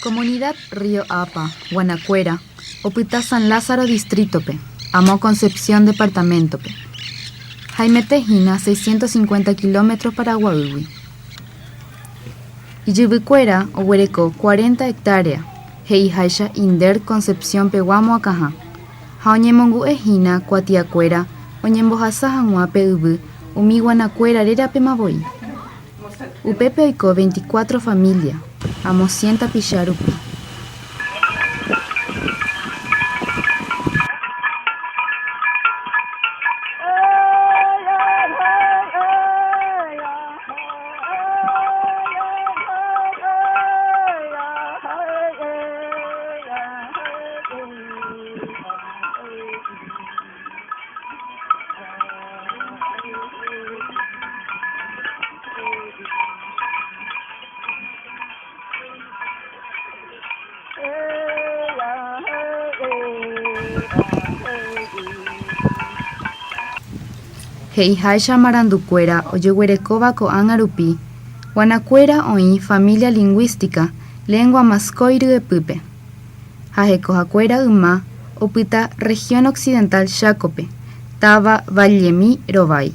Comunidad Río Apa, Guanacuera, Opita San Lázaro Distritope, Amo Concepción Departamentope. Jaime Tejina, 650 kilómetros para Guahui. Iyibucuera, Ohuereco, 40 hectáreas. Heijaisha Inder Concepción Peguamo Acaja. Jaoñemongu Ejina, Cuatiacuera, Oñembohasa Janguape Ubu, Umi Guanacuera Rerape Maboi. Upepe oiko 24 familias. Amo 100 picharupi. Heijaisha Maranducuera, Oyehuerecoba Coangarupi, Guanacuera Oí Familia Lingüística, Lengua Mascoiri de Pupe. Jajecojacuera Uma, Opita Región Occidental Chacope, Taba Vallemi Robay.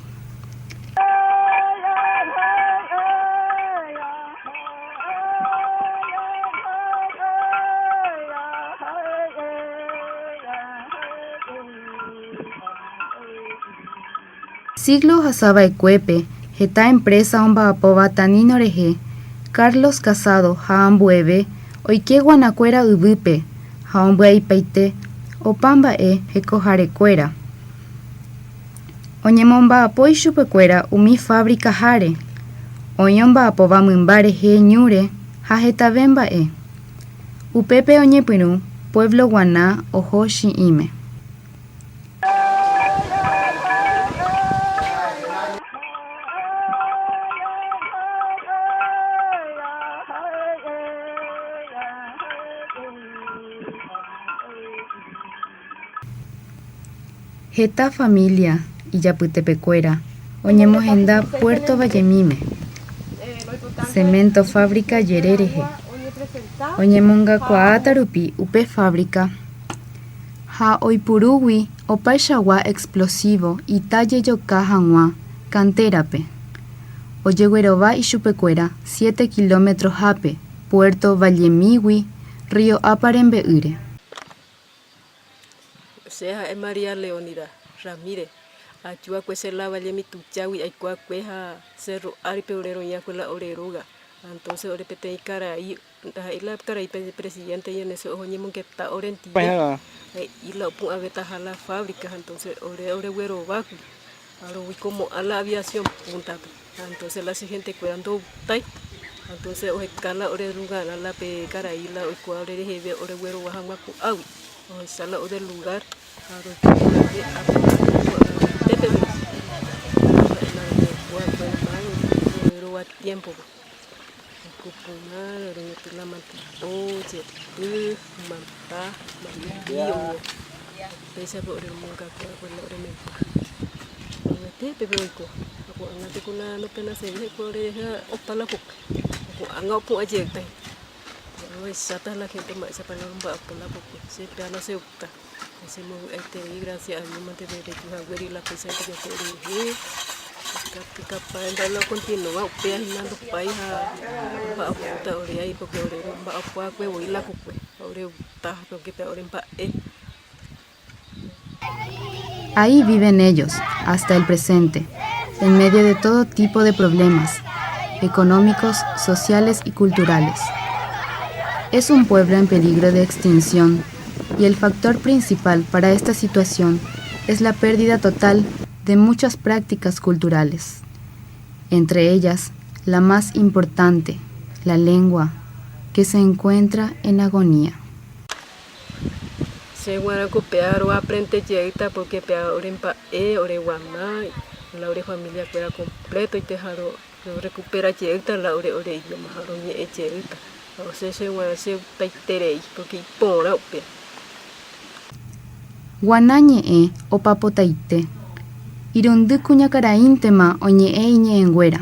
Siglo Hasaba Ecuepe, Geta Empresa Ombaapova Tanino Reje, Carlos Casado, Jaambueve, Oike Guanacuera Ubupe, Jaombueipaite, Opambae, Jecojarecuera. Oñemombaapoi Chupecuera, Umi Fábrica Jare, Oñombaapova Mymbare Je Ñure, Jajetavembae. Upepe Oñepirú, Pueblo Guaná, Ojo Shiime. Geta Familia, Iyaputepecuera, Oñemojenda Puerto Vallemime, Cemento Fábrica Yerereje, Oñemonga Cuaatarupi, Upe Fábrica, Ja Oipurugui, Opaixagua Explosivo, Itaye Yoka Janua, Canterape, Oyegueroba y Chupecuera, 7 kilómetros Jape, Puerto Vallemiwi, Río Aparembeure. Sea María Leonida Ramírez, Achua Cuesela Vallemi Tuchawi, Aikua Cueja Cerro Aripeurero Yacuela Oreruga, entonces Orepete y Caraí, la Caraí presidente y en ese oñemon que está orentilla, y la Puaveta a la fábrica, entonces Oreguero Bacu, ahora voy como a la aviación punta, entonces la gente cuidando Tai, entonces Ojecala Oreruga, la Pe Caraí, la Oicuabre de Oreguero Bajamacu Awi. O sala o del lugar a tiempo ocupunar la mantipoche manta mantillo pesa por el monga por la hora me te pebeco aku angate kuna no pena se ve por ella opala ko anga po ajeta Sata la gente más se para un bajo por la boca se plano se opta hacemos gracias a Dios mantener de la pesa que yo corrí capta para darlo continúa upea hinando país a puta ore ahí porque ore va a poa que voy la cupe ore ta porque peor en pa Ahí viven ellos hasta el presente, en medio de todo tipo de problemas económicos, sociales y culturales. Es un pueblo en peligro de extinción y el factor principal para esta situación es la pérdida total de muchas prácticas culturales, entre ellas la más importante, la lengua, que se encuentra en agonía. Se guaraco pearo aprende lleita porque pearo en pa ore guamá la ore familia fuera completo y tejaro recupera lleita la ore y majaro ye lleita. O sea, se taiterei porque pora upe. Guanañe o papotaite. Irundu cuñacaraíntema oñe iñe enguera.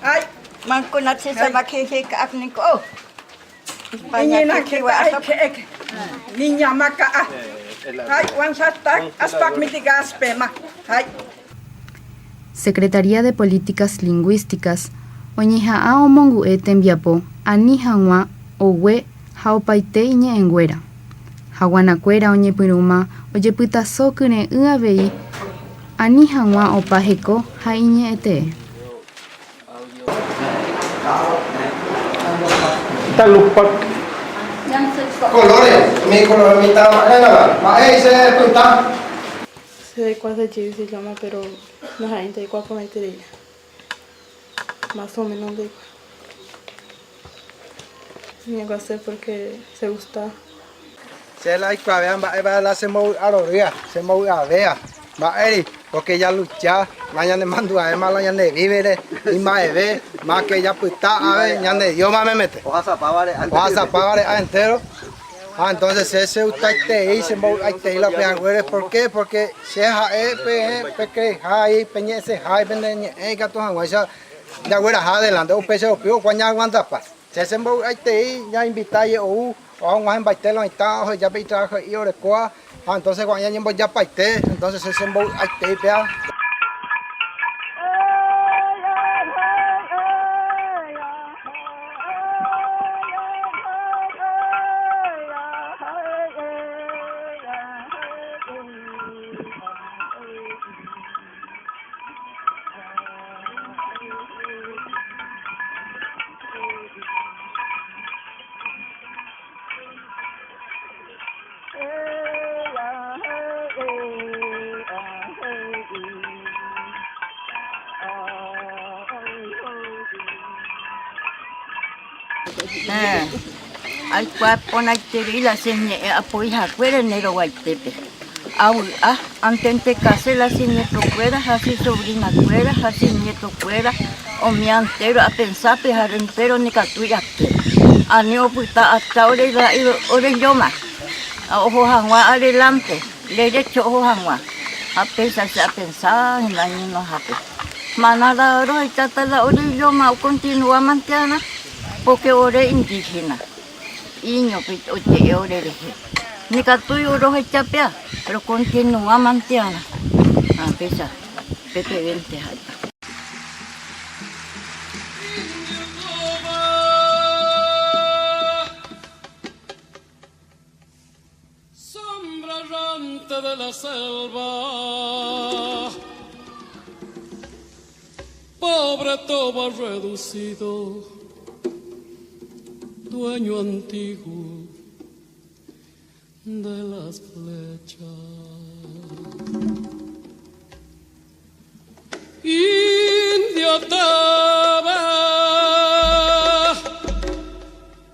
Ay, Mangkunat si sa makikikaak ni ko. ingin kita ay niña maca. Ay, wansata aspak mitigas pema. Ay. Secretaría de Políticas Lingüísticas, oñeha a omongu tembiapo, ani hanwa owe haopaite iñe enguera. Haguanacuera oñepyrũma ojepytaso kyre'ỹ avei ani hag̃ua opa heko ha iñe'ẽtee. Colores, mi color mitad se pinta. Sé cuál se llama, pero no hay de cuál poner más o menos de me va a hacer porque se gusta. Se la vean, va la se mueve a la se mueve a vea. Va Eri, porque ya lucha, mañana mando a Emma, ya ne vive, y más ve, más que ya puta, a ver, ya ne dio más me mete. Vas a pagar entero. Ah, entonces ese usted te se mueve a te la peagüere, ¿por qué? Porque se ha porque hay peñese, hay vende, gato hanguacha, ya güera adelante, un peso pio, cuando aguanta pa. Se mueve a te ya invitaye o un buen baitelo ahí está, ya ve trabajo y ahora cuá. Ah, entonces cuando ya llevo ya paité, entonces se mueve a te pea. Al cuerpo na la señe apoya fuera nero guaitepe. Antente case la señe to fuera, así sobrina fuera, así nieto fuera, o mi antero a pensar pejar entero ni catuya que. Anio puta hasta ahora yo más. Ojo jangua adelante, derecho ojo jangua. A pensar en la niña hape. Manada oro y tata la yo más continúa mantiana. Porque ahora indígena, iño oye ahora ni que tú oro chapea, pero continúa mantiana, a pesar, pepe vente allá. Sombra errante de la selva, pobre toba reducido. Dueño antiguo de las flechas. Indio Taba,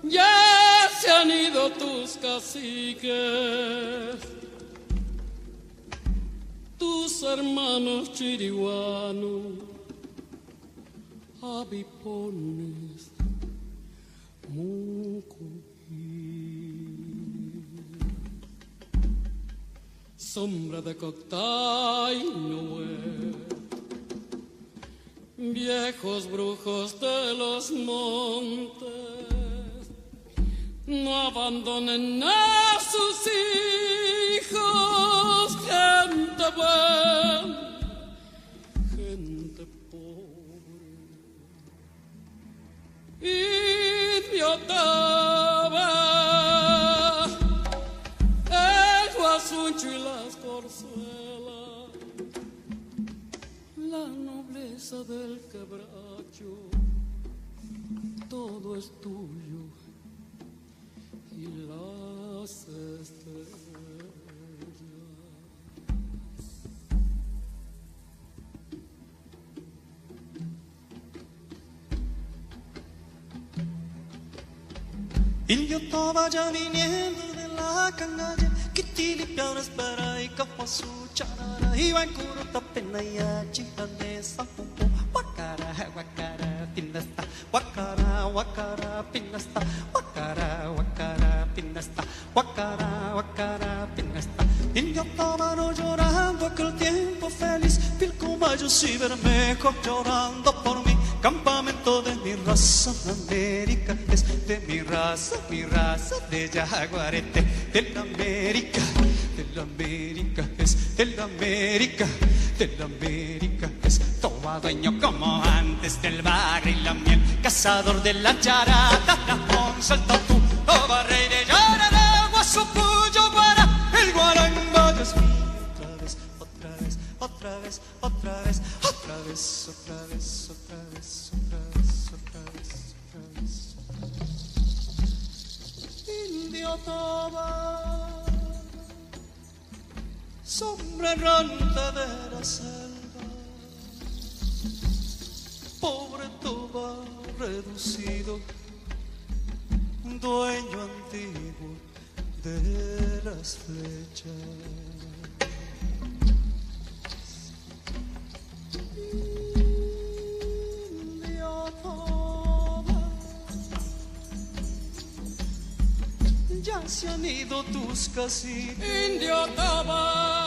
ya se han ido tus caciques, tus hermanos chiriguanos, avipones, sombra de Coctay, viejos brujos de los montes, no abandonen a sus hijos, gente buena, gente pobre. Idiotaba, el guasuncho y las corzuelas, la nobleza del quebracho, todo es tuyo y las estrellas. Y yo estaba ya viniendo de la canalla, que tilipiara espera y capa su charara, y va en curota pena y chica de San Popo, guacara, guacara, pinasta, guacara, guacara, pinasta, guacara, guacara, pinasta, guacara, guacara, pinasta. Y yo estaba no llorando aquel tiempo feliz, Pilcomayos y Bermejos llorando por mí. Campamento de mi raza, América es de mi raza de Yaguarete. De la América es de la América es. Toma dueño como antes del barrio y la miel. Cazador de la charata, Ramón, salta tú. Oba, rey de Yarara, Guasupuyo, Guara. El guarango es mío. Otra vez, otra vez, otra vez, otra vez, otra vez, otra vez, otra vez, otra vez, otra vez. Indio Toba, sombra errante de la selva, pobre Toba reducido, dueño antiguo de las flechas. Ya se han ido tus casitas, Indio Toba.